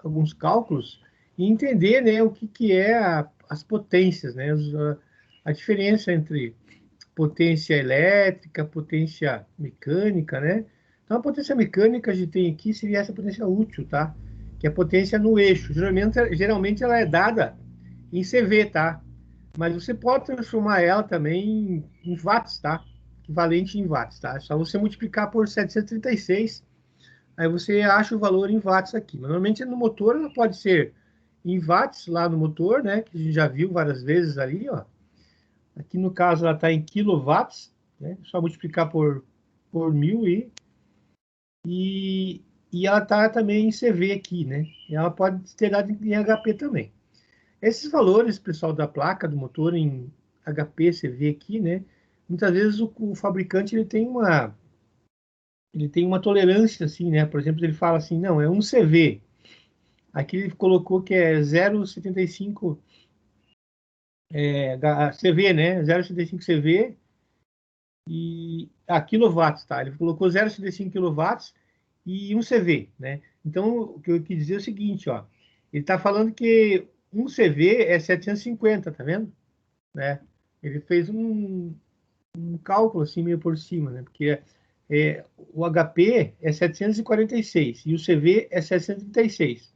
alguns cálculos e entender, né, o que é as potências, né, a diferença entre potência elétrica, potência mecânica, né? Então, a potência mecânica que a gente tem aqui seria essa potência útil, tá? Que é a potência no eixo. Geralmente ela é dada em CV, tá? Mas você pode transformar ela também em watts, tá? Equivalente em watts, tá? É só você multiplicar por 736, aí você acha o valor em watts aqui. Mas, normalmente no motor ela pode ser em watts lá no motor, né? Que a gente já viu várias vezes ali, ó. Aqui no caso ela está em quilowatts, né? Só multiplicar por 1000 e ela está também em CV aqui, né? E ela pode ter dado em HP também. Esses valores, pessoal, da placa do motor em HP, CV aqui, né? Muitas vezes o fabricante ele tem uma tolerância assim, né? Por exemplo, ele fala assim, não, é 1 CV. Aqui ele colocou que é 0,75 CV, né? 0,75 CV e quilowatts, tá? Ele colocou 0,75 quilowatts e 1 CV, né? Então, o que eu quis dizer é o seguinte, ó. Ele está falando que 1 CV é 750, tá vendo? Né? Ele fez um cálculo assim meio por cima, né? Porque o HP é 746 e o CV é 736.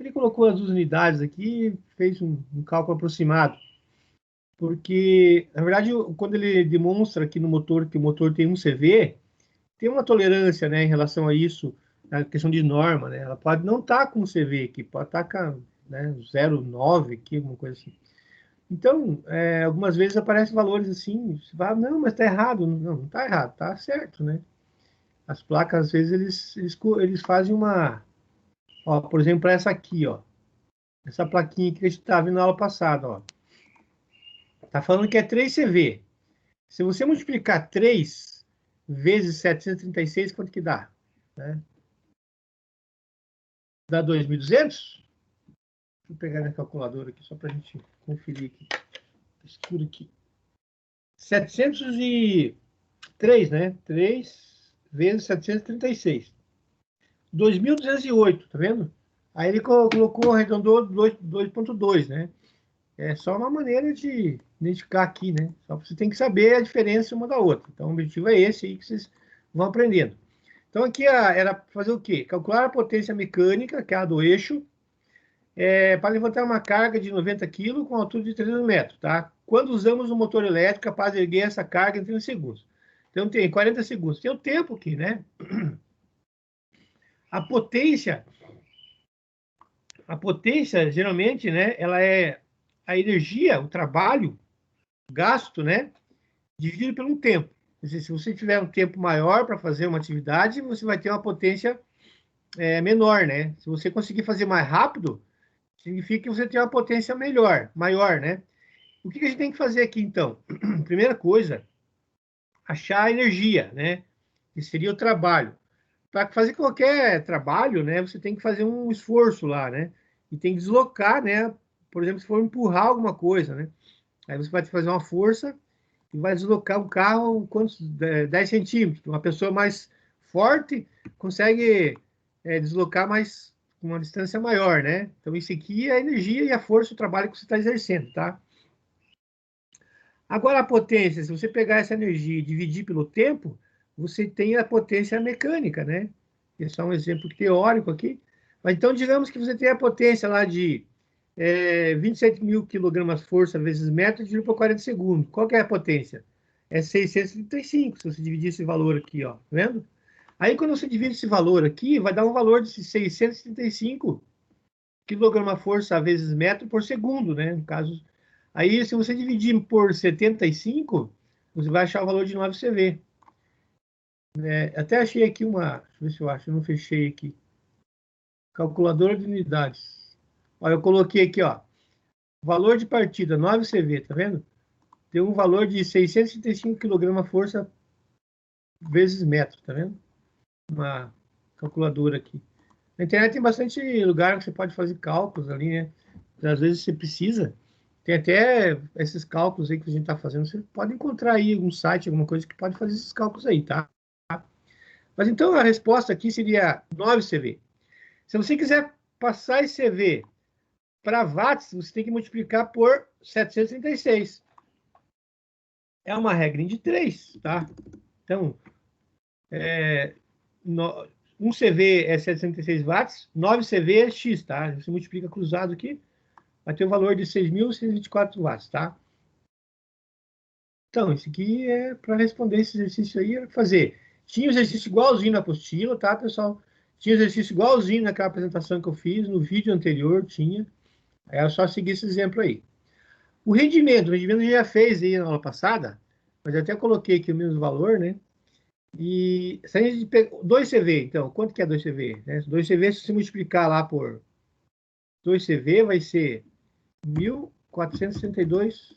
Ele colocou as duas unidades aqui, fez um cálculo aproximado. Porque, na verdade, quando ele demonstra aqui no motor que o motor tem um CV, tem uma tolerância, né, em relação a isso, a questão de norma, né? Ela pode não estar com CV aqui, pode estar com, né, 0,9 aqui, alguma coisa assim. Então, algumas vezes aparecem valores assim, você fala, não, mas está errado. Não está errado, está certo, né? As placas, às vezes, eles fazem uma... Ó, por exemplo, essa aqui, ó. Essa plaquinha que a gente estava vendo na aula passada, ó. Está falando que é 3 CV. Se você multiplicar 3 vezes 736, quanto que dá? Né? Dá 2.200? Deixa eu pegar minha calculadora aqui, só para a gente conferir aqui. Escuro aqui. 703, né? 3 vezes 736. 2.208, tá vendo? Aí ele colocou, arredondou 2.2, né? É só uma maneira de identificar aqui, né? Só você tem que saber a diferença uma da outra. Então, o objetivo é esse aí que vocês vão aprendendo. Então, aqui era fazer o quê? Calcular a potência mecânica, que é a do eixo, para levantar uma carga de 90 kg com altura de 300 metros, tá? Quando usamos um motor elétrico capaz de erguer essa carga em 30 segundos. Então, tem 40 segundos. Tem o tempo aqui, né? A potência, geralmente, né? Ela é a energia, o trabalho, gasto, né? Dividido pelo tempo. Quer dizer, se você tiver um tempo maior para fazer uma atividade, você vai ter uma potência menor, né? Se você conseguir fazer mais rápido, significa que você tem uma potência maior, né? O que a gente tem que fazer aqui, então? Primeira coisa, achar a energia, né? Que seria o trabalho. Para fazer qualquer trabalho, né? Você tem que fazer um esforço lá, né? E tem que deslocar, né? Por exemplo, se for empurrar alguma coisa, né? Aí você vai fazer uma força e vai deslocar um carro quantos 10 centímetros. Uma pessoa mais forte consegue deslocar mais uma distância maior, né? Então, isso aqui é a energia e a força do trabalho que você está exercendo, tá? Agora, a potência, se você pegar essa energia e dividir pelo tempo, você tem a potência mecânica, né? Esse é um exemplo teórico aqui. Mas então, digamos que você tem a potência lá de 27.000 quilogramas força vezes metro dividido por 40 segundos. Qual que é a potência? É 635, se você dividir esse valor aqui, ó, tá vendo? Aí, quando você divide esse valor aqui, vai dar um valor de 635 quilograma força vezes metro por segundo, né? No caso, aí, se você dividir por 75, você vai achar o valor de 9 CV. Até achei aqui uma... Deixa eu ver se eu acho, eu não fechei aqui. Calculadora de unidades. Olha, eu coloquei aqui, ó. Valor de partida, 9 CV, tá vendo? Tem um valor de 635 kg força vezes metro, tá vendo? Uma calculadora aqui. Na internet tem bastante lugar que você pode fazer cálculos ali, né? Às vezes você precisa. Tem até esses cálculos aí que a gente está fazendo. Você pode encontrar aí algum site, alguma coisa que pode fazer esses cálculos aí, tá? Mas então a resposta aqui seria 9 CV. Se você quiser passar esse CV para watts, você tem que multiplicar por 736. É uma regra de 3, tá? Então, um CV é 736 watts, 9 CV é X, tá? Você multiplica cruzado aqui, vai ter o valor de 6.124 watts, tá? Então, isso aqui é para responder esse exercício aí, é fazer. Tinha o exercício igualzinho na apostila, tá, pessoal? Tinha o exercício igualzinho naquela apresentação que eu fiz, no vídeo anterior tinha. É só seguir esse exemplo aí. O rendimento a gente já fez aí na aula passada, mas eu até coloquei aqui o mesmo valor, né? E se a gente pega 2CV, então, quanto que é 2CV? Né? 2CV, se você multiplicar lá por 2CV, vai ser 1.462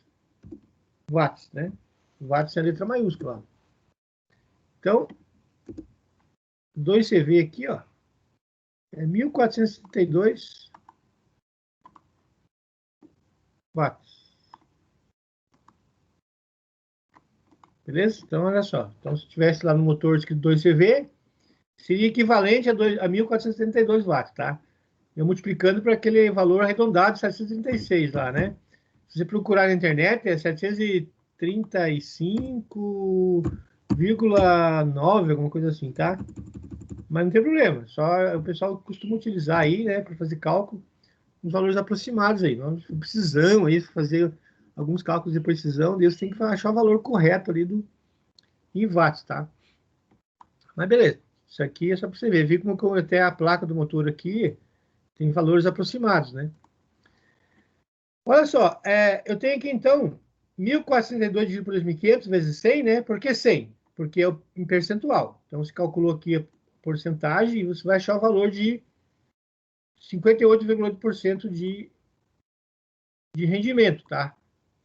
watts, né? Watts é a letra maiúscula. Então, 2CV aqui, ó, é 1.462 watts. Beleza? Então, olha só. Então, se tivesse lá no motor escrito 2CV, seria equivalente a 1.472 watts, tá? Eu multiplicando para aquele valor arredondado, 736 lá, né? Se você procurar na internet, é 735,9, alguma coisa assim, tá? Mas não tem problema, só o pessoal costuma utilizar aí, né, para fazer cálculo, os valores aproximados aí. Nós precisamos aí fazer alguns cálculos de precisão, Deus tem que achar o valor correto ali em watts, tá? Mas beleza, isso aqui é só para você ver. Vi como até a placa do motor aqui tem valores aproximados, né? Olha só, eu tenho aqui então 1.462 dividido por 2.500 vezes 100, né? Por que 100? Porque é em percentual. Então, você calculou aqui a porcentagem e você vai achar o valor de 58,8% de rendimento, tá?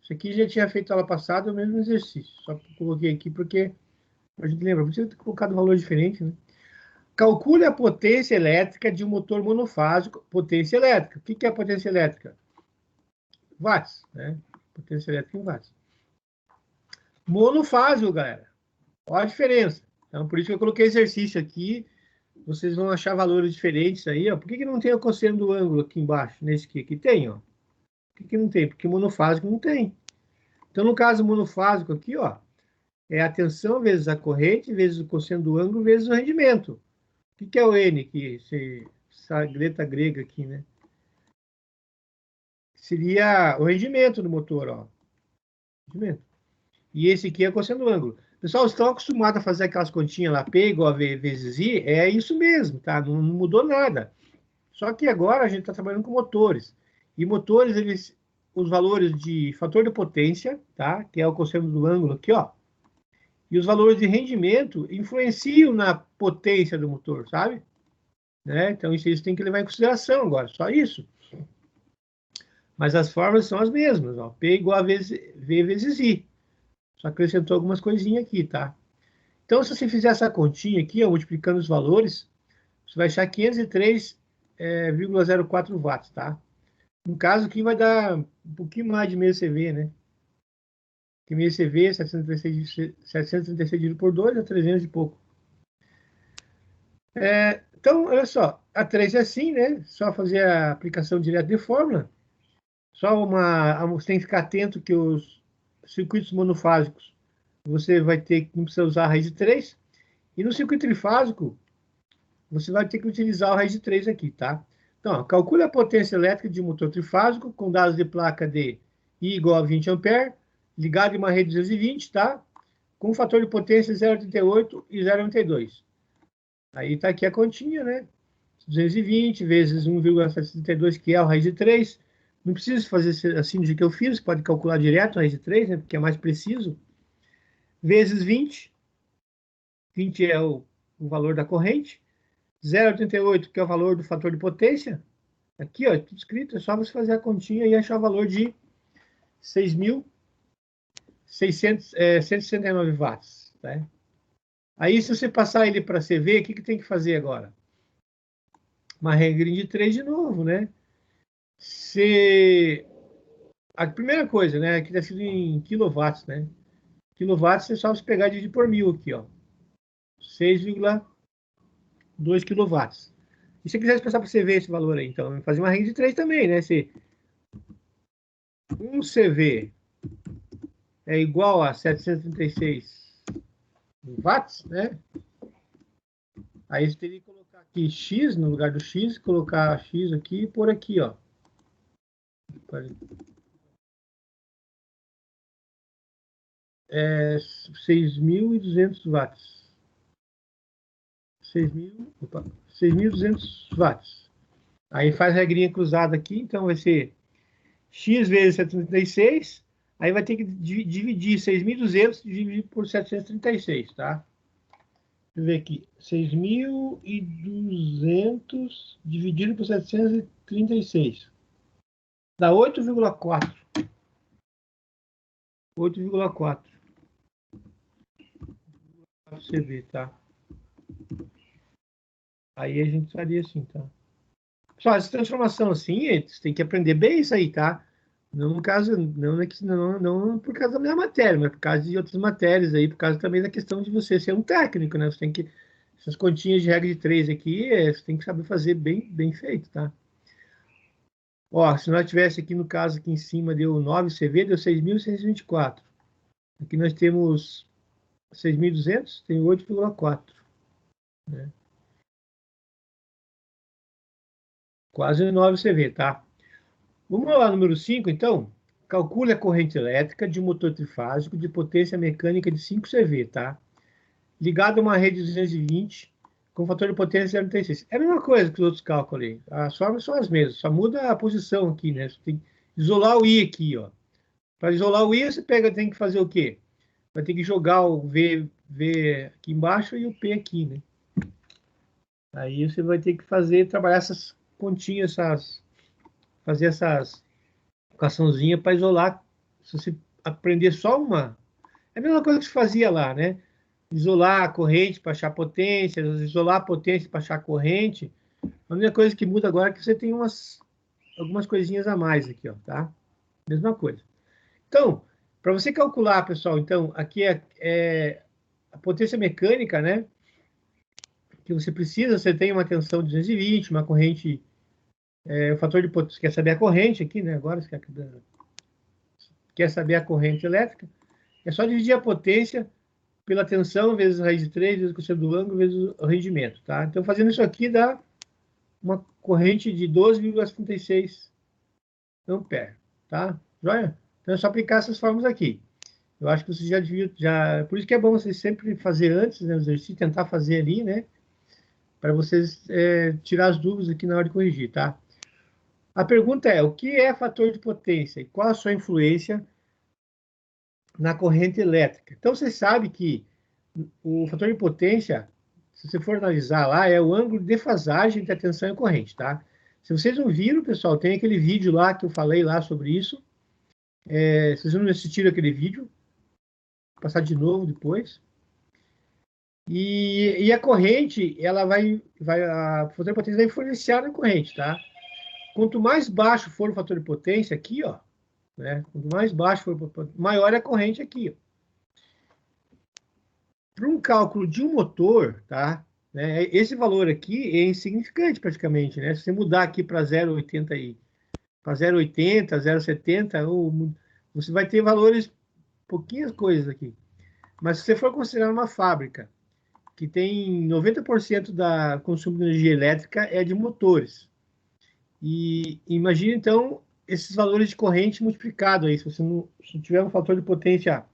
Isso aqui já tinha feito aula passada, é o mesmo exercício. Só coloquei aqui porque a gente lembra, precisa ter colocado um valor diferente, né? Calcule a potência elétrica de um motor monofásico. Potência elétrica. O que é a potência elétrica? Watts, né? Potência elétrica em watts. Monofásico, galera. Olha a diferença. Então, por isso que eu coloquei exercício aqui. Vocês vão achar valores diferentes aí, ó. Por que não tem o cosseno do ângulo aqui embaixo? Nesse aqui? Aqui tem, ó. Por que não tem? Porque monofásico não tem. Então, no caso monofásico aqui, ó, é a tensão vezes a corrente, vezes o cosseno do ângulo, vezes o rendimento. O que é o N aqui? Essa letra grega aqui, né? Seria o rendimento do motor, ó. Rendimento. E esse aqui é a cosseno do ângulo. Pessoal, vocês estão acostumados a fazer aquelas continhas lá, P igual a V vezes I? É isso mesmo, tá? Não mudou nada. Só que agora a gente está trabalhando com motores. E motores, os valores de fator de potência, tá? Que é o cosseno do ângulo aqui, ó. E os valores de rendimento influenciam na potência do motor, sabe? Né? Então, isso tem que levar em consideração agora, só isso. Mas as fórmulas são as mesmas, ó. P igual a V vezes I. Só acrescentou algumas coisinhas aqui, tá? Então, se você fizer essa continha aqui, ó, multiplicando os valores, você vai achar 503,04 watts, tá? No caso aqui vai dar um pouquinho mais de meio CV, né? Que meio CV, 736 dividido por 2 é 300 e pouco. Então, olha só, a 3 é assim, né? Só fazer a aplicação direta de fórmula. Só você tem que ficar atento que os circuitos monofásicos, você vai ter que, não precisa usar a raiz de 3. E no circuito trifásico, você vai ter que utilizar o raiz de 3 aqui, tá? Então, ó, calcule a potência elétrica de um motor trifásico com dados de placa de I igual a 20 ampere, ligado em uma rede 220, tá? Com um fator de potência 0,88 e 0,92. Aí está aqui a continha, né? 220 vezes 1,732, que é a raiz de 3. Não precisa fazer assim do jeito que eu fiz, pode calcular direto a raiz de 3, né? Porque é mais preciso. Vezes 20. 20 é o valor da corrente. 0,88, que é o valor do fator de potência. Aqui, ó, tudo escrito, é só você fazer a continha e achar o valor de 6.169 watts. Tá? Aí, se você passar ele para CV, o que tem que fazer agora? Uma regrinha de 3 de novo, né? A primeira coisa, né? Aqui está sido em quilowatts, né? Quilowatts é só você pegar e dividir por 1.000 aqui, ó. 6,2 quilowatts. E se você quiser expressar para CV esse valor aí, então, fazer uma regra de 3 também, né? Se um CV é igual a 736 watts, né? Aí você teria que colocar aqui X no lugar do X, colocar X aqui e pôr aqui, ó. 6.200 watts. 6.200 watts. Aí faz a regrinha cruzada aqui, então vai ser X vezes 736, aí vai ter que dividir 6.200 dividido por 736, tá? Deixa eu ver aqui. 6.200 dividido por 736. Dá 8,4. 8,4 CV, tá? Aí a gente faria assim, tá? Pessoal, essa transformação assim, você tem que aprender bem isso aí, tá? Não no caso, não por causa da minha matéria, mas por causa de outras matérias aí, por causa também da questão de você ser um técnico, né? Você tem que, essas continhas de regra de 3 aqui, você tem que saber fazer bem feito, tá? Ó, se nós tivesse aqui no caso, aqui em cima deu 9 CV, deu 6.624. Aqui nós temos 6.200, tem 8,4, né? Quase 9 CV, tá? Vamos lá, número 5, então. Calcule a corrente elétrica de um motor trifásico de potência mecânica de 5 CV, tá? Ligado a uma rede de 220 com fator de potência 0,36. É a mesma coisa que os outros cálculos aí. As formas são as mesmas, só muda a posição aqui, né? Você tem que isolar o I aqui, ó. Para isolar o I, você tem que fazer o quê? Vai ter que jogar o V aqui embaixo e o P aqui, né? Aí você vai ter que trabalhar essas continhas, fazer essas equaçãozinha para isolar. Se você aprender só uma, é a mesma coisa que se fazia lá, né? Isolar a corrente para achar potência, isolar a potência para achar corrente. A única coisa que muda agora é que você tem algumas coisinhas a mais aqui, ó, tá? Mesma coisa. Então, para você calcular, pessoal, então, aqui é a potência mecânica, né? Que você precisa, você tem uma tensão de 220, uma corrente, o fator de potência, quer saber a corrente aqui, né? Agora você quer saber a corrente elétrica, é só dividir a potência pela tensão vezes a raiz de 3, vezes o cosseno do ângulo, vezes o rendimento, tá? Então, fazendo isso aqui, dá uma corrente de 12,36 ampere, tá? Joia? Então, é só aplicar essas fórmulas aqui. Eu acho que você já devia, por isso que é bom vocês sempre fazer antes, né, o exercício, tentar fazer ali, né? Para vocês tirar as dúvidas aqui na hora de corrigir, tá? A pergunta é, o que é fator de potência e qual a sua influência na corrente elétrica? Então, você sabe que o fator de potência, se você for analisar lá, é o ângulo de defasagem entre a tensão e a corrente, tá? Se vocês não viram, pessoal, tem aquele vídeo lá que eu falei lá sobre isso. Se vocês não assistiram aquele vídeo, vou passar de novo depois. E a corrente, ela a fator de potência vai influenciar na corrente, tá? Quanto mais baixo for o fator de potência aqui, ó, né? Quanto mais baixo for, maior é a corrente aqui, ó. Para um cálculo de um motor, tá? Né, esse valor aqui é insignificante praticamente, né? Se você mudar aqui para 0,80 para 0,80, 0,70, você vai ter valores, pouquinhas coisas aqui. Mas se você for considerar uma fábrica que tem 90% da consumo de energia elétrica é de motores. E imagine, então, esses valores de corrente multiplicado aí. Se você não tiver um fator de potência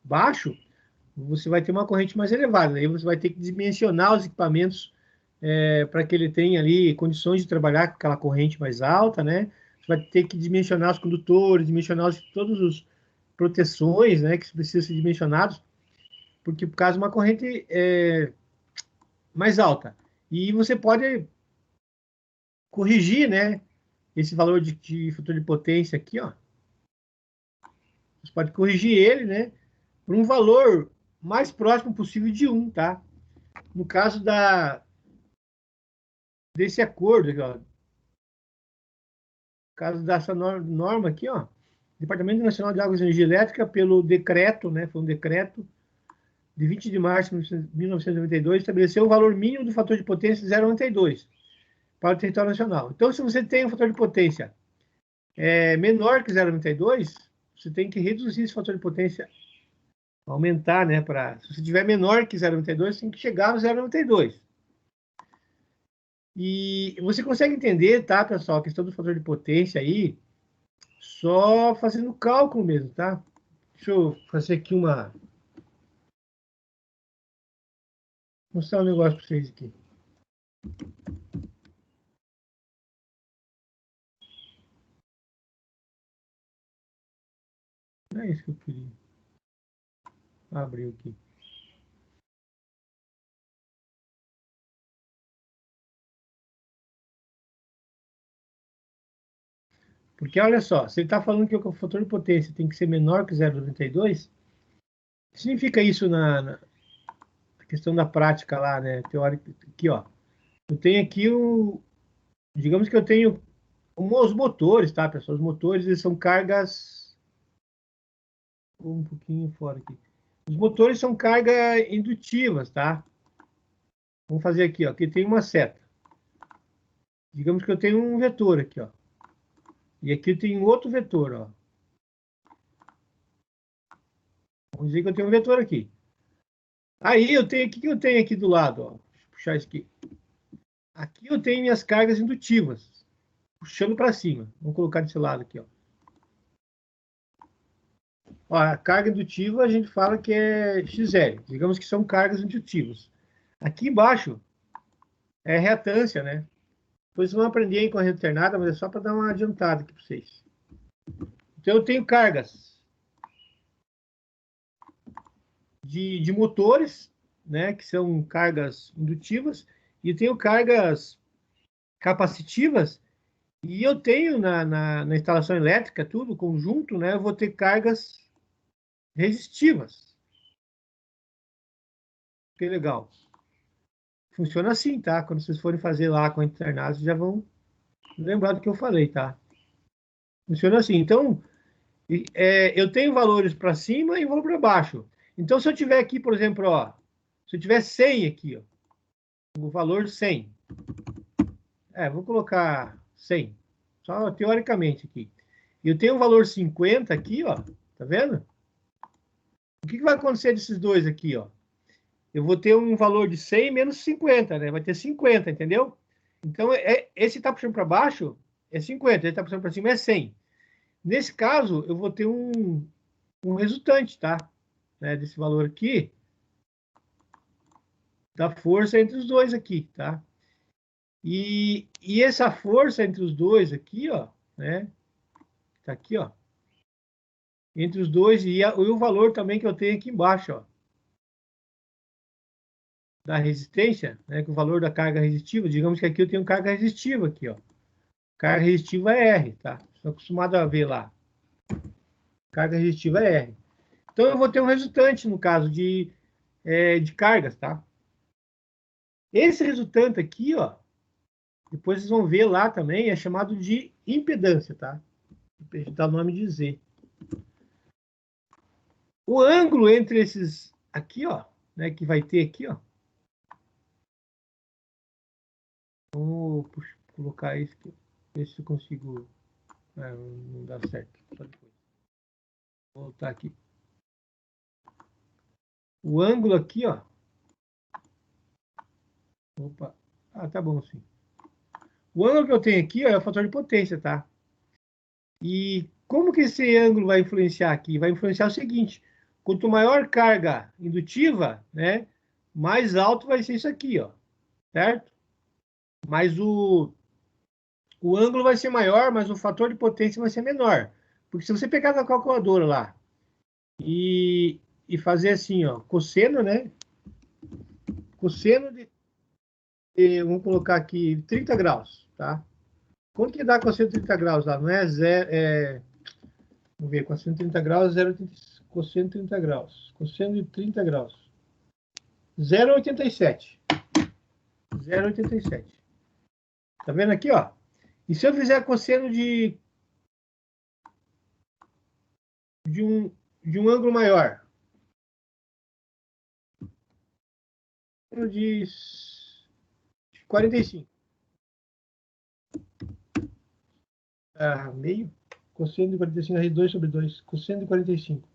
baixo, você vai ter uma corrente mais elevada. Aí você vai ter que dimensionar os equipamentos para que ele tenha ali condições de trabalhar com aquela corrente mais alta, né? Você vai ter que dimensionar os condutores, dimensionar todas as proteções, né, que precisam ser dimensionados, porque por causa de uma corrente mais alta. E você pode corrigir, né, esse valor de fator de potência aqui, ó. Você pode corrigir ele, né, para um valor mais próximo possível de 1, tá? No caso desse acordo aqui, ó. No caso dessa norma aqui, ó. Departamento Nacional de Águas e Energia Elétrica, pelo decreto, né, foi um decreto de 20 de março de 1992, estabeleceu o valor mínimo do fator de potência de 0,92. para o território nacional. Então, se você tem um fator de potência menor que 0,92, você tem que reduzir esse fator de potência, aumentar, né? Se você tiver menor que 0,92, você tem que chegar no 0,92. E você consegue entender, tá, pessoal, a questão do fator de potência aí, só fazendo cálculo mesmo, tá? Deixa eu fazer aqui mostrar um negócio para vocês aqui. Não é isso que eu queria. Abriu aqui. Porque olha só, se ele está falando que o fator de potência tem que ser menor que 0,92, significa isso na questão da prática lá, né? Teórica, aqui, ó. Eu tenho aqui digamos que eu tenho os motores, tá, pessoal? Os motores, eles são cargas um pouquinho fora aqui. Os motores são cargas indutivas, tá? Vamos fazer aqui, ó. Aqui tem uma seta. Digamos que eu tenho um vetor aqui, ó. E aqui tem outro vetor, ó. Vamos dizer que eu tenho um vetor aqui. Aí eu tenho, o que eu tenho aqui do lado, ó? Deixa eu puxar isso aqui. Aqui eu tenho minhas cargas indutivas, puxando para cima. Vamos colocar desse lado aqui, ó. Ó, a carga indutiva a gente fala que é XL. Digamos que são cargas indutivas. Aqui embaixo é reatância, né? Depois vocês vão aprender em corrente alternada, mas é só para dar uma adiantada aqui para vocês. Então eu tenho cargas de motores, né? Que são cargas indutivas, e tenho cargas capacitivas. E eu tenho na instalação elétrica, tudo, conjunto, né? Eu vou ter cargas resistivas. Que legal. Funciona assim, tá? Quando vocês forem fazer lá com a internado, vocês já vão lembrar do que eu falei, tá? Funciona assim. Então, eu tenho valores para cima e valor para baixo. Então, se eu tiver aqui, por exemplo, ó, se eu tiver 100 aqui, ó, o valor 100. Vou colocar 100. Só teoricamente aqui. E eu tenho um valor 50 aqui, ó. Tá vendo? O que vai acontecer desses dois aqui, ó? Eu vou ter um valor de 100 menos 50, né? Vai ter 50, entendeu? Então, esse está puxando para baixo é 50, ele está puxando para cima é 100. Nesse caso, eu vou ter um resultante, tá? Né, desse valor aqui, da força entre os dois aqui, tá? E essa força entre os dois aqui, ó, né? Tá aqui, ó. Entre os dois e o valor também que eu tenho aqui embaixo, ó. Da resistência, né? Que o valor da carga resistiva, digamos que aqui eu tenho carga resistiva aqui, ó. Carga resistiva é R, tá? Estou acostumado a ver lá. Carga resistiva é R. Então eu vou ter um resultante no caso de cargas, tá? Esse resultante aqui, ó, depois vocês vão ver lá também, é chamado de impedância, tá? Dá o nome de Z. O ângulo entre esses aqui, ó, né, que vai ter aqui, ó. Vamos colocar isso aqui, ver se eu consigo. Não dá certo. Só depois. Vou voltar aqui. O ângulo aqui, ó. Opa. Tá bom, sim. O ângulo que eu tenho aqui, ó, é o fator de potência, tá? E como que esse ângulo vai influenciar aqui? Vai influenciar o seguinte: quanto maior carga indutiva, né, mais alto vai ser isso aqui, ó, certo? Mas o ângulo vai ser maior, mas o fator de potência vai ser menor. Porque se você pegar na calculadora lá e fazer assim, ó, cosseno, né? Cosseno vamos colocar aqui 30 graus, tá? Quanto que dá cosseno de 30 graus lá? Não é zero, vamos ver, cosseno de 30 graus, 0,80, cosseno de 30 graus. Cosseno de 30 graus. 0,87. 0,87. Tá vendo aqui, ó? E se eu fizer cosseno de um ângulo maior? De 45. Meio. Cosseno de 45 vezes 2 sobre 2. Cosseno de 45.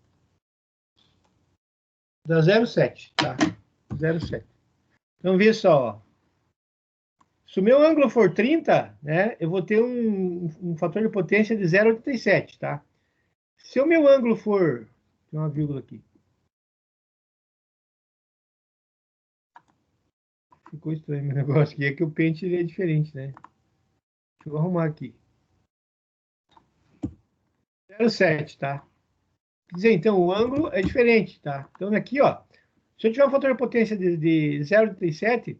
Dá 0,7, tá? 0,7. Então, vê só, ó. Se o meu ângulo for 30, né, eu vou ter um fator de potência de 0,87, tá? Se o meu ângulo for... Tem uma vírgula aqui. Ficou estranho meu negócio aqui. É que o pente ele é diferente, né? Deixa eu arrumar aqui. 0,7, tá? Quer dizer, então, o ângulo é diferente, tá? Então, aqui, ó. Se eu tiver um fator de potência de 0,37,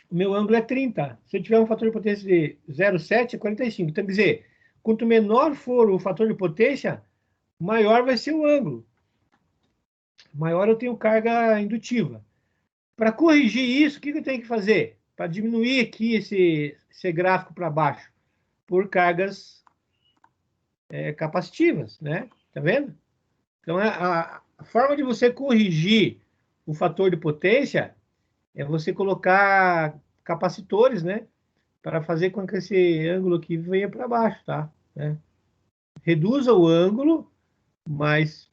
o meu ângulo é 30. Se eu tiver um fator de potência de 0,7, é 45. Então, quer dizer, quanto menor for o fator de potência, maior vai ser o ângulo. Maior eu tenho carga indutiva. Para corrigir isso, o que eu tenho que fazer? Para diminuir aqui esse gráfico para baixo? Por cargas capacitivas, né? Tá vendo? Então, a forma de você corrigir o fator de potência é você colocar capacitores, né? Para fazer com que esse ângulo aqui venha para baixo, tá? Né? Reduza o ângulo, mas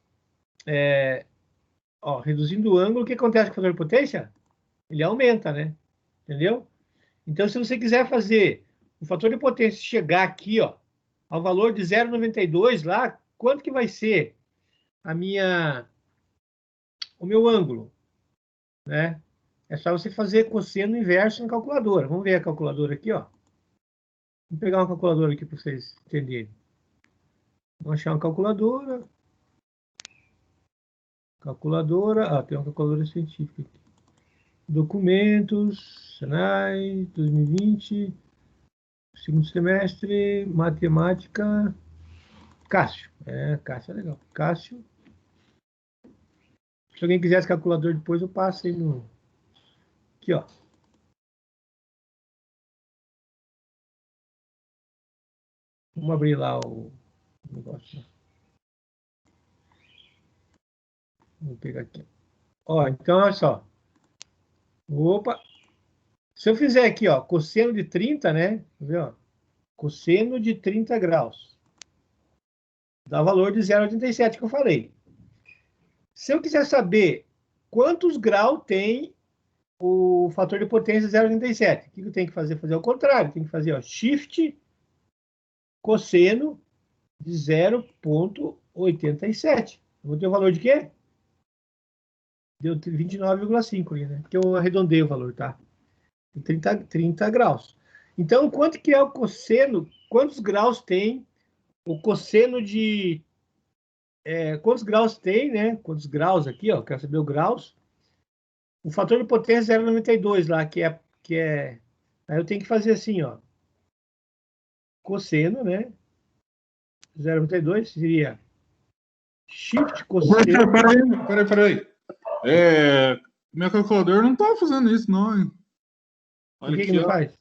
reduzindo o ângulo, o que acontece com o fator de potência? Ele aumenta, né? Entendeu? Então, se você quiser fazer o fator de potência chegar aqui, ó, ao valor de 0,92 lá, quanto que vai ser o meu ângulo, né? É só você fazer cosseno inverso na calculadora. Vamos ver a calculadora aqui, ó. Vou pegar uma calculadora aqui para vocês entenderem. Vamos achar uma calculadora. Calculadora. Tem uma calculadora científica aqui. Documentos, Senai, 2020, segundo semestre, matemática. Cássio. Cássio é legal. Cássio. Se alguém quiser esse calculador depois, eu passo aí no. Aqui, ó. Vamos abrir lá o negócio. Vou pegar aqui. Ó, então, olha só. Opa! Se eu fizer aqui, ó, cosseno de 30, né? Tá vendo, ó? Cosseno de 30 graus. Dá valor de 0,87 que eu falei. Se eu quiser saber quantos graus tem o fator de potência 0,87, o que eu tenho que fazer? Fazer o contrário. Tem que fazer, ó, shift cosseno de 0,87. Eu vou ter o valor de quê? Deu 29,5 ali, né? Porque eu arredondei o valor, tá? 30 graus. Então, quanto que é o cosseno? Quantos graus tem o cosseno de... quantos graus tem, né? Quantos graus aqui, ó? Quero saber o graus. O fator de potência 0,92 lá, que é... Aí eu tenho que fazer assim, ó. Cosseno, né? 0,92 seria shift cosseno. Peraí. Minha calculadora não tá fazendo isso, não, hein? Olha aqui, que não faz?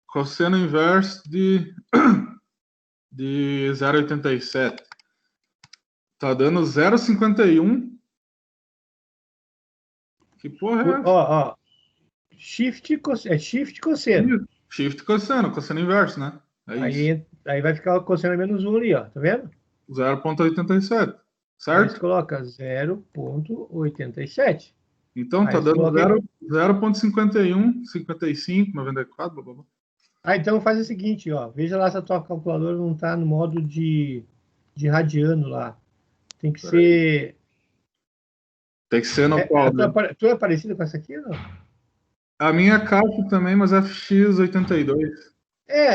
Cosseno inverso de 0,87. Tá dando 0,51. Que porra é essa? Ó. Shift cosseno. Shift cosseno inverso, né? Aí vai ficar o cosseno menos 1 ali, ó. Tá vendo? 0,87. Aí você Certo? coloca 0,87. Então aí tá dando coloca... 0,51, 55, 94, blá, blá, blá. Então faz o seguinte, ó. Veja lá se a tua calculadora não está no modo de radiano lá. Tem que ser... Tem que ser no qual? Tu é parecido com essa aqui ou não? A minha caixa também, mas FX82.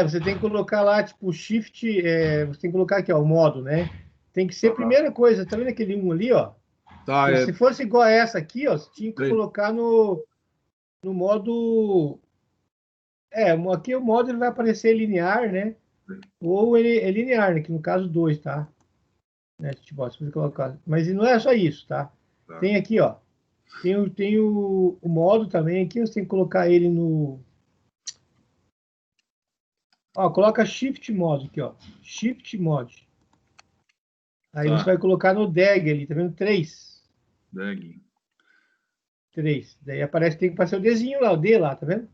Você tem que colocar lá, tipo, shift... você tem que colocar aqui, ó, o modo, né? Tem que ser a primeira coisa. Tá vendo aquele 1 ali, ó? Tá, Se fosse igual a essa aqui, ó, você tinha que colocar no modo... aqui o modo ele vai aparecer linear, né? Ou ele é linear, né? Que no caso 2, tá? Né? Tipo, ó, se você colocar... Mas não é só isso, tá? Tem aqui, ó. Tem o modo também aqui, você tem que colocar ele no... Ó, coloca Shift Mod aqui, ó. Shift Mod. Aí você vai colocar no DAG ali, tá vendo? 3. DAG. 3. Daí aparece que tem que passar o Dzinho lá, o D lá, tá vendo?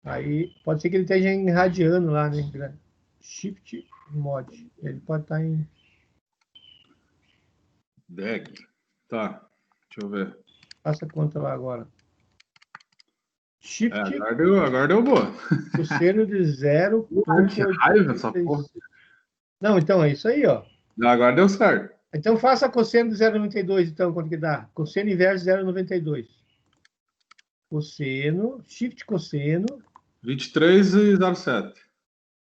Aí pode ser que ele esteja em radiano lá, né? Shift mod. Ele pode estar em. DEG. Tá. Deixa eu ver. Faça a conta lá agora. Shift. Agora deu boa. Cosseno de 0. Que raiva essa porra. Não, então é isso aí, ó. Agora deu certo. Então faça cosseno de 0,92, então, quanto que dá? Cosseno inverso de 0,92. Cosseno, shift cosseno. 23,07.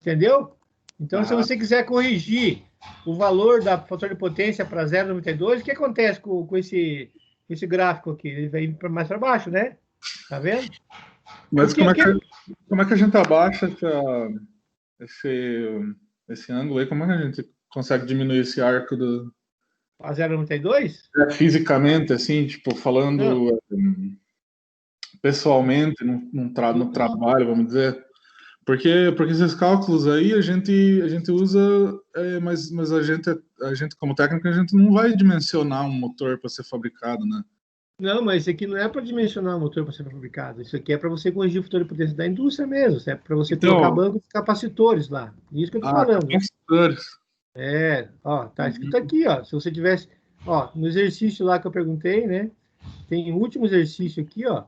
Entendeu? Então, se você quiser corrigir o valor da fator de potência para 0,92, o que acontece com esse gráfico aqui? Ele vai mais para baixo, né? Tá vendo? Mas como é que a gente abaixa esse ângulo aí? Como é que a gente consegue diminuir esse arco a 0,92? Fisicamente, assim, tipo, falando pessoalmente, no trabalho, vamos dizer. Porque esses cálculos aí a gente usa, mas a gente, como técnico, a gente não vai dimensionar um motor para ser fabricado, né? Não, mas isso aqui não é para dimensionar o motor para ser fabricado. Isso aqui é para você corrigir o fator de potência da indústria mesmo. Isso é para você colocar banco de capacitores lá. Isso que eu estou falando. Capacitores. Ó, tá escrito aqui, ó. Se você tivesse, ó, no exercício lá que eu perguntei, né? Tem o último exercício aqui, ó.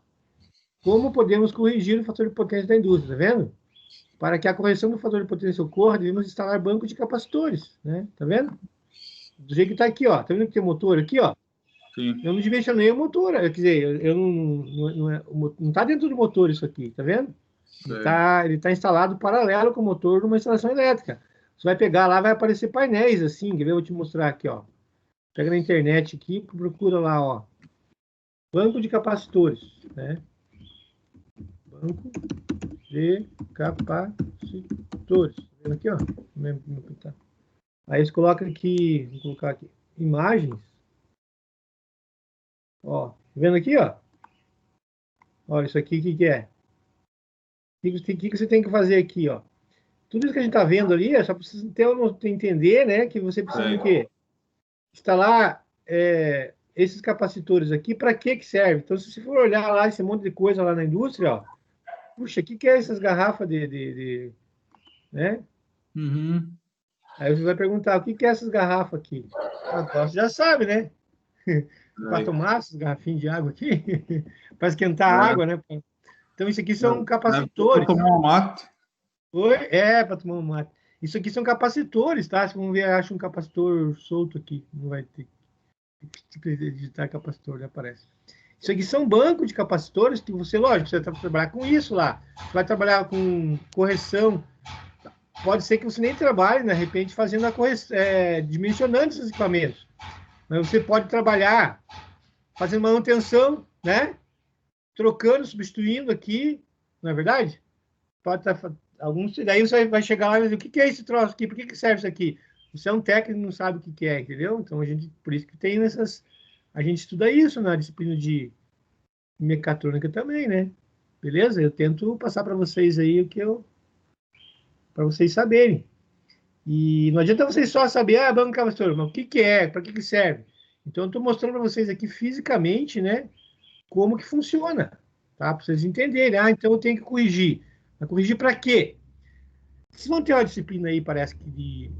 Como podemos corrigir o fator de potência da indústria, tá vendo? Para que a correção do fator de potência ocorra, devemos instalar banco de capacitores, né? Tá vendo? Do jeito que tá aqui, ó. Tá vendo que tem motor aqui, ó? Sim. Eu não dimensionei o motor, quer dizer, eu não tá dentro do motor isso aqui, tá vendo? Ele tá instalado paralelo com o motor numa instalação elétrica. Você vai pegar lá, vai aparecer painéis assim, quer ver? Eu vou te mostrar aqui, ó. Pega na internet aqui, procura lá, ó. Banco de capacitores, né? Banco de capacitores. Tá vendo aqui, ó? Aí você coloca aqui, vou colocar aqui, imagens. Ó, tá vendo aqui, ó? Olha, isso aqui, o que é? O que você tem que fazer aqui, ó? Tudo isso que a gente está vendo ali é só para você entender, né, que você precisa do quê? Instalar esses capacitores aqui, para que serve? Então, se você for olhar lá esse monte de coisa lá na indústria, ó, puxa, o que é essas garrafas né? Uhum. Aí você vai perguntar, o que é essas garrafas aqui? Você já sabe, né? Para tomar essas garrafinhas de água aqui, para esquentar a água, né? Então, isso aqui são capacitores. Para tomar um mate. Oi? Para tomar um mate. Isso aqui são capacitores, tá? Vamos ver, acha um capacitor solto aqui. Não vai ter que digitar capacitor, já aparece. Isso aqui são bancos de capacitores que você, lógico, você vai trabalhar com isso lá. Você vai trabalhar com correção. Pode ser que você nem trabalhe, de repente, fazendo a correção, dimensionando esses equipamentos. Mas você pode trabalhar fazendo manutenção, né? Trocando, substituindo aqui, não é verdade? Pode estar alguns, daí você vai chegar lá e vai dizer, o que é esse troço aqui? Por que serve isso aqui? Você é um técnico e não sabe o que é, entendeu? Então, por isso que tem a gente estuda isso na disciplina de mecatrônica também, né? Beleza? Eu tento passar para vocês aí para vocês saberem. E não adianta vocês só saber, banco de capacitor, mas o que é? Para que serve? Então, eu estou mostrando para vocês aqui fisicamente, né? Como que funciona, tá? Para vocês entenderem. Então eu tenho que corrigir. Mas corrigir para quê? Vocês vão ter uma disciplina aí, parece que de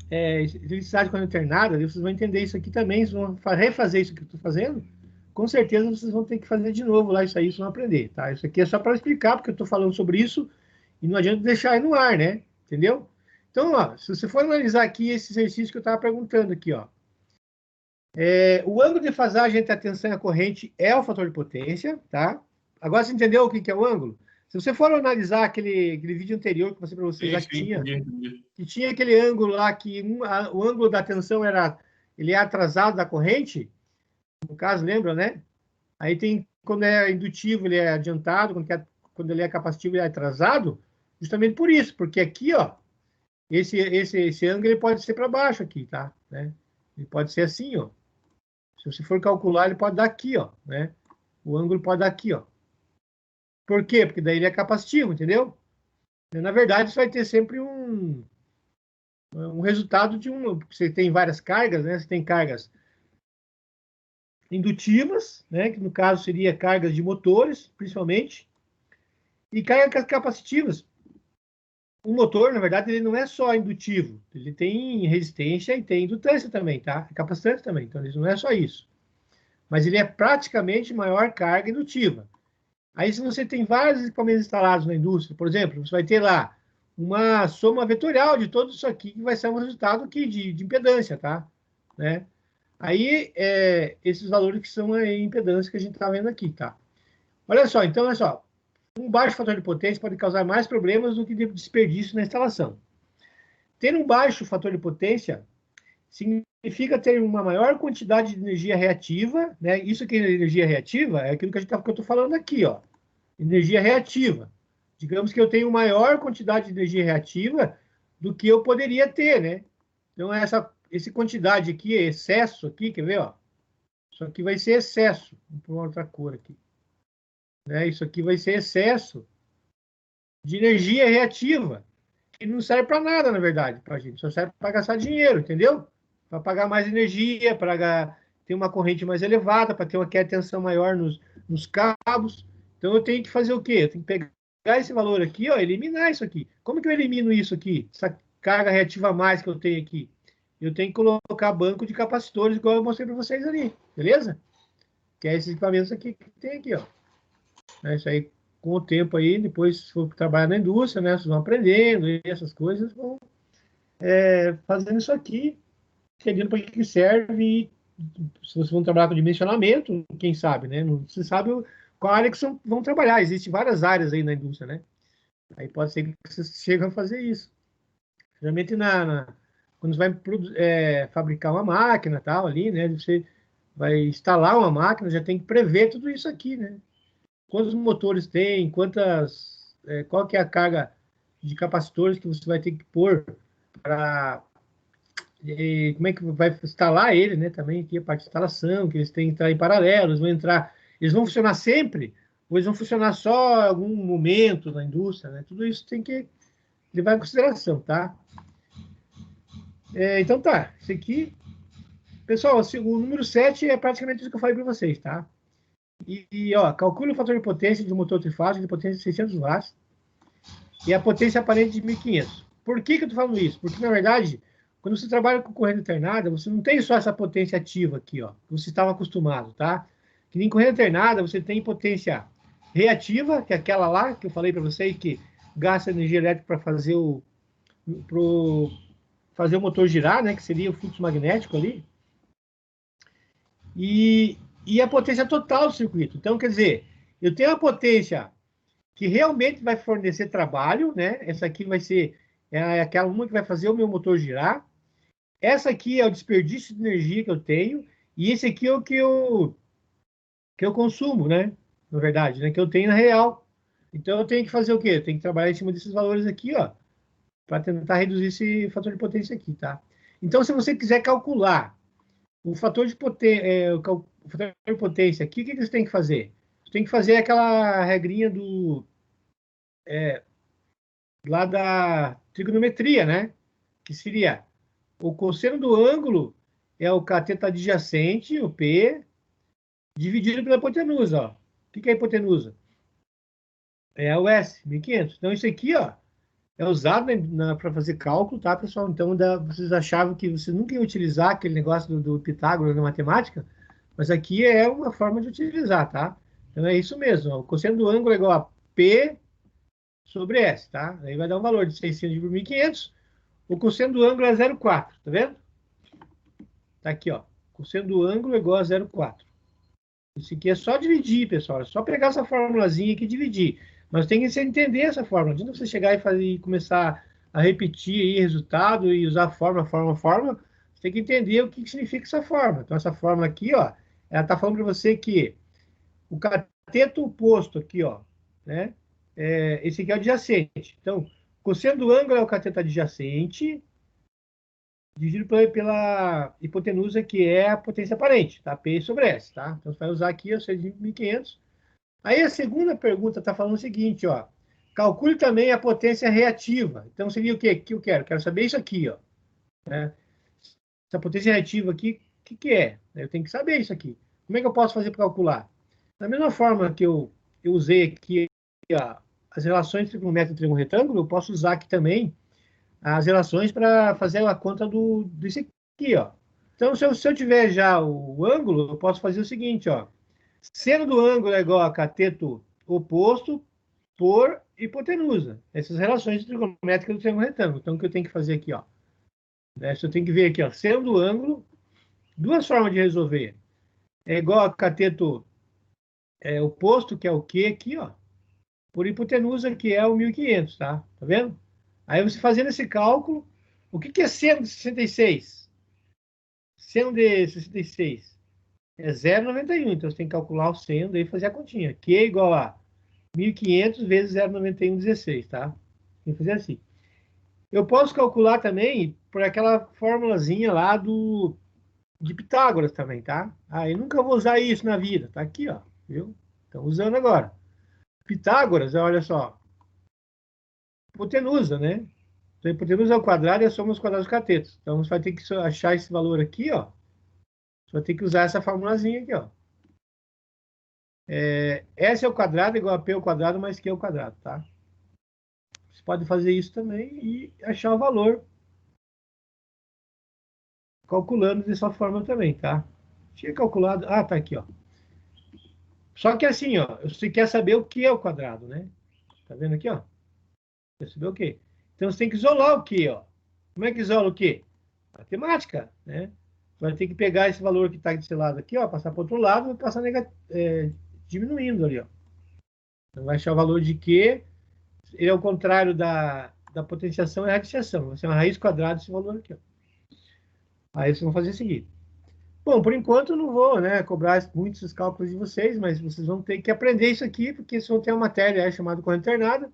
eletricidade com alternada, vocês vão entender isso aqui também, vocês vão refazer isso que eu estou fazendo, com certeza vocês vão ter que fazer de novo lá, isso aí vocês vão aprender, tá? Isso aqui é só para explicar, porque eu estou falando sobre isso e não adianta deixar aí no ar, né? Entendeu? Então, ó, se você for analisar aqui esse exercício que eu estava perguntando aqui, ó, o ângulo de fasagem entre a tensão e a corrente é o fator de potência, tá? Agora você entendeu o que é o ângulo? Se você for analisar aquele vídeo anterior que eu mostrei para vocês lá, que tinha aquele ângulo lá, que o ângulo da tensão ele é atrasado da corrente, no caso, lembra, né? Aí tem, quando é indutivo, ele é adiantado, quando ele é capacitivo, ele é atrasado, justamente por isso, porque aqui, ó, esse ângulo ele pode ser para baixo aqui, tá? Né? Ele pode ser assim, ó. Se você for calcular, ele pode dar aqui, ó, né? O ângulo pode dar aqui, ó. Por quê? Porque daí ele é capacitivo, entendeu? E, na verdade, isso vai ter sempre um resultado de você tem várias cargas, né? Você tem cargas indutivas, né? Que no caso seria cargas de motores, principalmente. E cargas capacitivas. O motor, na verdade, ele não é só indutivo. Ele tem resistência e tem indutância também, tá? É capacitante também. Então, ele não é só isso. Mas ele é praticamente maior carga indutiva. Aí, se você tem vários equipamentos instalados na indústria, por exemplo, você vai ter lá uma soma vetorial de tudo isso aqui, que vai ser um resultado aqui de impedância, tá? Né? Aí, esses valores que são a impedância que a gente está vendo aqui, tá? Olha só, então, olha só. Um baixo fator de potência pode causar mais problemas do que desperdício na instalação. Ter um baixo fator de potência significa ter uma maior quantidade de energia reativa, né? Isso que é energia reativa é aquilo que eu estou falando aqui, ó. Energia reativa. Digamos que eu tenho maior quantidade de energia reativa do que eu poderia ter, né? Então, essa quantidade aqui, excesso aqui, quer ver, ó? Isso aqui vai ser excesso. Vou pôr uma outra cor aqui. Né? Isso aqui vai ser excesso de energia reativa, que não serve para nada, na verdade, para a gente. Só serve para gastar dinheiro, entendeu? Para pagar mais energia, para ter uma corrente mais elevada, para ter uma tensão maior nos cabos. Então, eu tenho que fazer o quê? Eu tenho que pegar esse valor aqui, ó, eliminar isso aqui. Como que eu elimino isso aqui? Essa carga reativa a mais que eu tenho aqui? Eu tenho que colocar banco de capacitores, igual eu mostrei para vocês ali, beleza? Que é esses equipamentos aqui que tem aqui, ó. Isso aí, com o tempo aí, depois, se for trabalhar na indústria, né, vocês vão aprendendo e essas coisas, vão fazendo isso aqui, entendendo para que serve, e se vocês vão trabalhar com dimensionamento, quem sabe, né? Não se sabe qual área que vão trabalhar. Existem várias áreas aí na indústria, né? Aí pode ser que vocês cheguem a fazer isso. Geralmente, quando você vai fabricar uma máquina tal ali, né? Você vai instalar uma máquina, já tem que prever tudo isso aqui, né? Quantos motores tem, qual que é a carga de capacitores que você vai ter que pôr para como é que vai instalar ele, né? Também aqui a parte de instalação, que eles têm que entrar em paralelo, eles vão funcionar sempre, ou eles vão funcionar só em algum momento na indústria, né? Tudo isso tem que levar em consideração, tá? Então tá, isso aqui, pessoal, o número 7 é praticamente isso que eu falei para vocês, tá? Ó, calcule o fator de potência de um motor trifásico de potência de 600 watts e a potência aparente de 1.500. Por que eu estou falando isso? Porque, na verdade, quando você trabalha com corrente alternada, você não tem só essa potência ativa aqui, ó, que você estava acostumado, tá? Que nem corrente alternada, você tem potência reativa, que é aquela lá que eu falei para vocês, que gasta energia elétrica para fazer fazer o motor girar, né, que seria o fluxo magnético ali. E a potência total do circuito. Então, quer dizer, eu tenho a potência que realmente vai fornecer trabalho, né? Essa aqui vai ser aquela uma que vai fazer o meu motor girar. Essa aqui é o desperdício de energia que eu tenho. E esse aqui é o que eu consumo, né? Na verdade, né? Que eu tenho na real. Então, eu tenho que fazer o quê? Eu tenho que trabalhar em cima desses valores aqui, ó, para tentar reduzir esse fator de potência aqui, tá? Então, se você quiser calcular o fator de potência aqui, o que você tem que fazer? Você tem que fazer aquela regrinha lá da trigonometria, né? Que seria o cosseno do ângulo é o cateto adjacente, o P, dividido pela hipotenusa, ó. O que é a hipotenusa? É o S, 1.500. Então, isso aqui, ó, é usado para fazer cálculo, tá, pessoal? Então, vocês achavam que vocês nunca iam utilizar aquele negócio do Pitágoras na matemática, mas aqui é uma forma de utilizar, tá? Então, é isso mesmo. Ó, o cosseno do ângulo é igual a P sobre S, tá? Aí vai dar um valor de 600 por 1.500. O cosseno do ângulo é 0,4, tá vendo? Tá aqui, ó. O cosseno do ângulo é igual a 0,4. Isso aqui é só dividir, pessoal. É só pegar essa formulazinha aqui e dividir. Mas tem que entender essa fórmula. Não adianta você chegar e começar a repetir aí resultado e usar fórmula. Você tem que entender o que significa essa fórmula. Então, essa fórmula aqui, ó, ela está falando para você que o cateto oposto aqui, ó, né? Esse aqui é o adjacente. Então, cosseno do ângulo é o cateto adjacente, dividido pela hipotenusa, que é a potência aparente, tá? P sobre S, tá? Então, você vai usar aqui o 6.500. Aí, a segunda pergunta está falando o seguinte, ó. Calcule também a potência reativa. Então, seria o quê? O que eu quero? Quero saber isso aqui, ó. Né? Essa potência reativa aqui, o que é? Eu tenho que saber isso aqui. Como é que eu posso fazer para calcular? Da mesma forma que eu usei aqui a as relações trigonométricas do triângulo retângulo, eu posso usar aqui também as relações para fazer a conta desse aqui, ó. Então, se eu tiver já o ângulo, eu posso fazer o seguinte, ó. Seno do ângulo é igual a cateto oposto por hipotenusa. Essas relações trigonométricas do triângulo retângulo. Então, o que eu tenho que fazer aqui, ó? Eu tenho que ver aqui, ó. Seno do ângulo, duas formas de resolver. É igual a cateto oposto, que é o Q aqui, ó, por hipotenusa, que é o 1500, tá? Tá vendo? Aí você fazendo esse cálculo, o que é seno de 66? Seno de 66 é 0,91, então você tem que calcular o seno e fazer a continha. Q é igual a 1.500 vezes 0,91, 16, tá? Tem que fazer assim. Eu posso calcular também por aquela formulazinha lá de Pitágoras também, tá? Ah, eu nunca vou usar isso na vida, tá aqui, ó, viu? Estão usando agora. Pitágoras, olha só, hipotenusa, né? Então, hipotenusa ao quadrado é a soma dos quadrados dos catetos. Então, você vai ter que achar esse valor aqui, ó. Você vai ter que usar essa formulazinha aqui, ó. S ao quadrado igual a P ao quadrado mais Q ao quadrado, tá? Você pode fazer isso também e achar o valor calculando dessa forma também, tá? Tinha calculado... Ah, tá aqui, ó. Só que assim, ó, você quer saber o que é o quadrado, né? Tá vendo aqui, ó? Quer saber o quê? Então, você tem que isolar o quê, ó? Como é que isola o quê? Matemática, né? Vai ter que pegar esse valor que está desse lado aqui, ó, passar para o outro lado e passar diminuindo ali, ó. Então, vai achar o valor de Q, ele é o contrário da potenciação e radiciação. Vai ser uma raiz quadrada desse valor aqui, ó. Aí vocês vão fazer o seguinte. Bom, por enquanto eu não vou, né, cobrar muitos esses cálculos de vocês, mas vocês vão ter que aprender isso aqui, porque vocês vão ter uma matéria chamada corrente alternada,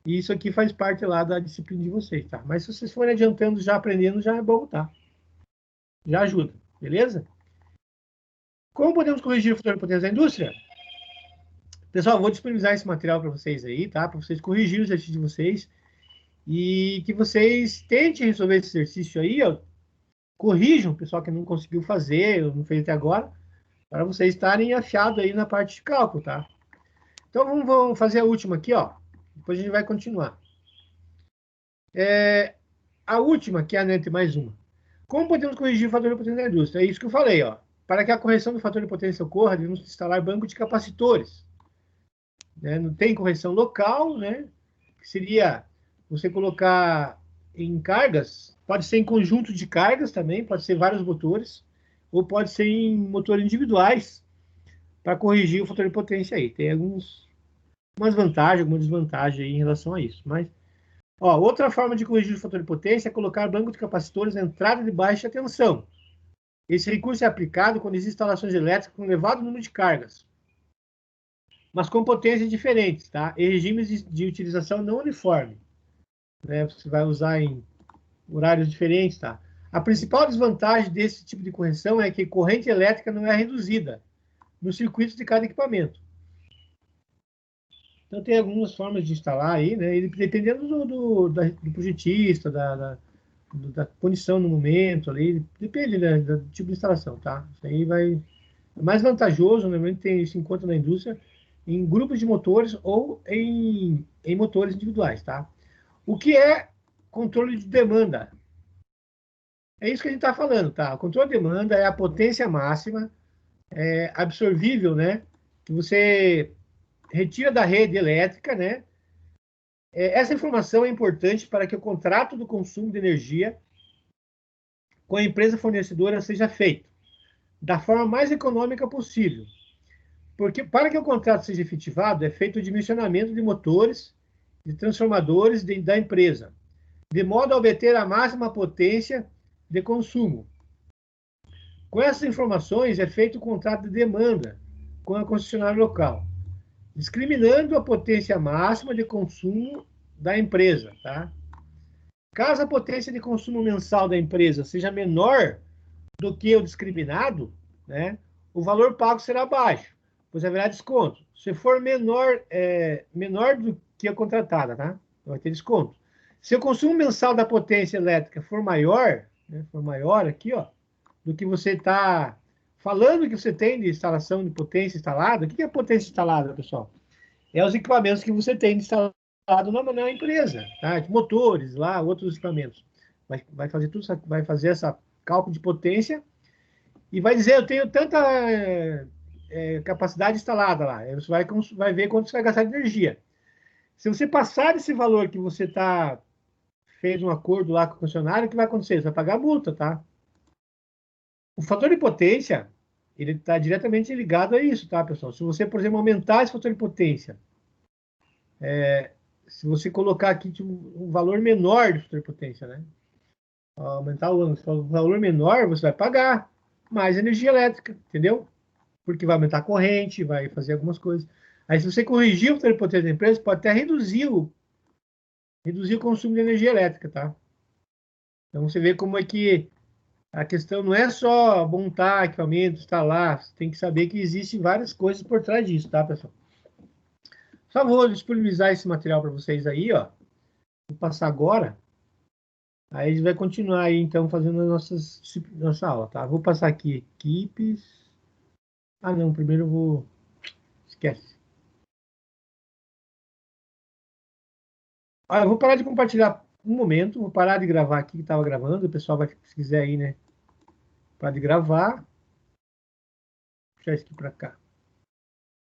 e isso aqui faz parte lá da disciplina de vocês, tá? Mas se vocês forem adiantando, já aprendendo, já é bom, tá? Já ajuda, beleza? Como podemos corrigir o fator de potência da indústria? Pessoal, vou disponibilizar esse material para vocês aí, tá? Para vocês corrigirem o exercício de vocês e que vocês tentem resolver esse exercício aí, ó. Corrijam o pessoal que não conseguiu fazer, ou não fez até agora, para vocês estarem afiados aí na parte de cálculo, tá? Então, vamos fazer a última aqui, ó. Depois a gente vai continuar. A última, que é a NET mais uma. Como podemos corrigir o fator de potência da indústria? É isso que eu falei, ó. Para que a correção do fator de potência ocorra, devemos instalar banco de capacitores. Né? Não tem correção local, né? Que seria você colocar em cargas, pode ser em conjunto de cargas também, pode ser vários motores, ou pode ser em motores individuais, para corrigir o fator de potência aí. Tem algumas vantagens, algumas desvantagens aí em relação a isso. Mas, ó, outra forma de corrigir o fator de potência é colocar banco de capacitores na entrada de baixa tensão. Esse recurso é aplicado quando existem instalações elétricas com elevado número de cargas, mas com potências diferentes, tá? E regimes de utilização não uniforme, né? Você vai usar em horários diferentes, tá? A principal desvantagem desse tipo de correção é que a corrente elétrica não é reduzida no circuito de cada equipamento. Então, tem algumas formas de instalar aí, né? E dependendo do projetista, da condição no momento ali, depende, né, do tipo de instalação, tá? Isso aí vai... É mais vantajoso, normalmente tem isso em conta na indústria, em grupos de motores ou em motores individuais, tá? O que é controle de demanda? É isso que a gente está falando, tá? O controle de demanda é a potência máxima absorvível, né? Que você retira da rede elétrica, né? Essa informação é importante para que o contrato do consumo de energia com a empresa fornecedora seja feito da forma mais econômica possível. Porque para que o contrato seja efetivado, é feito o dimensionamento de motores, de transformadores da empresa, de modo a obter a máxima potência de consumo. Com essas informações, é feito o contrato de demanda com a concessionária local, discriminando a potência máxima de consumo da empresa, tá? Caso a potência de consumo mensal da empresa seja menor do que o discriminado, né, o valor pago será baixo, pois haverá desconto. Se for menor do que a contratada, tá? Vai ter desconto. Se o consumo mensal da potência elétrica for maior, né, for maior aqui, ó, do que você está falando que você tem de instalação de potência instalada. O que é potência instalada, pessoal? é os equipamentos que você tem instalado na empresa, tá? De motores lá, outros equipamentos. Vai fazer tudo, vai fazer essa cálculo de potência e vai dizer, eu tenho tanta capacidade instalada lá. Aí você vai ver quanto você vai gastar de energia. Se você passar esse valor que você fez um acordo lá com o concessionário, o que vai acontecer? Você vai pagar a multa, tá? O fator de potência, ele está diretamente ligado a isso, tá, pessoal? Se você, por exemplo, aumentar esse fator de potência, se você colocar aqui tipo, um valor menor de fator de potência, né? Aumentar o valor menor, você vai pagar mais energia elétrica, entendeu? Porque vai aumentar a corrente, vai fazer algumas coisas. Aí, se você corrigir o fator de potência da empresa, pode até reduzir o consumo de energia elétrica, tá? Então, você vê como é que a questão não é só montar equipamento, instalar, você tem que saber que existem várias coisas por trás disso, tá, pessoal? Só vou disponibilizar esse material para vocês aí, ó. Vou passar agora. Aí a gente vai continuar aí, então, fazendo a nossa aula, tá? Vou passar aqui equipes. Ah, não, primeiro eu vou... Esquece. Ah, eu vou parar de compartilhar um momento, vou parar de gravar aqui que estava gravando, o pessoal vai, se quiser aí, né? Parar de gravar. Vou puxar isso aqui para cá.